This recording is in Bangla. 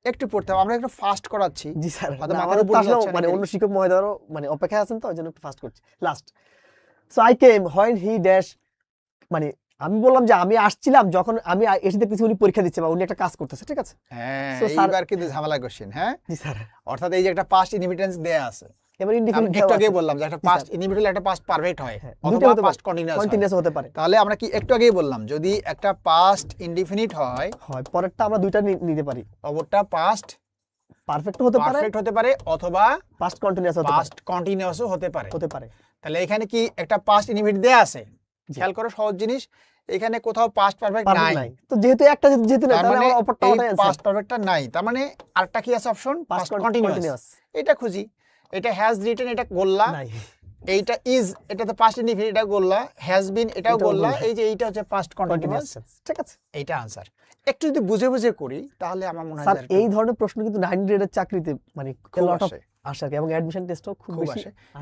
একটু পড়তে হবে, আমরা একটু ফাস্ট করাচ্ছি। জি স্যার, হয়তো না, মাথার আমাদের উপর তো আসলে যাচ্ছে না মানে এদিকে। অন্য শিক্ষক মহোদয়ও মানে অপেক্ষায় আছেন, তো ওই জন্য একটু ফাস্ট করছি। Last, so I came when he dash, মানে আমি বললাম যে আমি আসছিলাম যখন আমি এসে দেখতেছি উনি পরীক্ষা দিচ্ছে বা উনি একটা কাজ করতেছে, ঠিক আছে? হ্যাঁ, So, স্যার- এইবার কিন্তু ঝামেলা কোশ্চেন। হ্যাঁ, জি স্যার, অর্থাৎ এই যে একটা পাস্ট ইনহিবিটেন্স দেয়া আছে, এবার আমি ইনডিফিনিট একটু দেওয়া আগেই আছে। বললাম যে একটা জি, পাস্ট স্যার। ইনহিবিটেড একটা পাস্ট পারফেক্ট হয়, হ্যাঁ, অথবা দুইটা হতে পারে, পাস্ট কন্টিনিউয়াস হয়। কন্টিনিউয়াস হতে পারে। তাহলে আমরা কি একটু আগেই বললাম, যদি একটা পাস্ট ইনডিফিনিট হয়, হয় পরেরটা আমরা দুইটা নিতে পারি, অপরটা পাস্ট পারফেক্ট হতে পারে, পারফেক্ট হতে পারে, অথবা পাস্ট কন্টিনিউয়াস হতে পারে, পাস্ট কন্টিনিউয়াসও হতে পারে। হতে পারে। তাহলে এখানে কি একটা পাস্ট ইনহিবিট দেয়া আছে, জি। খেয়াল করো সহজ জিনিস, এখানে কোথাও পাস্ট পারফেক্ট পারফেক্ট নাই। নাই, তো যেহেতু একটা যেহেতু না, তার তাহলে মানে আমরা অপরটা এই ওটাই অ্যানসার, পাস্ট পারফেক্টটা নাই, তার মানে আরেকটা কি আছে option, past past continuous. Continuous এটা খুঁজি, এটা হ্যাজ রিটেন, এটা গোল্লা, নাই। এইটা ইজ, এটা তো পাস্ট ইনডিফিনিট, এটা গোল্লা, হ্যাজ বিন, এটাও এটাও গোল্লা, গোল্লা। এই যে এইটা হচ্ছে পাস্ট কন্টিনিউয়াস, কন্টিনিউয়াস, ঠিক আছে এইটা আনসার। একটু যদি বুঝে বুঝে করি তাহলে আমার মনে হয় স্যার। যে একটু এই ধরনের প্রশ্ন কিন্তু 9 গ্রেডের চাকরিতে মানে খুব লট অফ আসে। আসে আর কি, এবং অ্যাডমিশন টেস্টও খুব খুব বেশি আসে। আসে।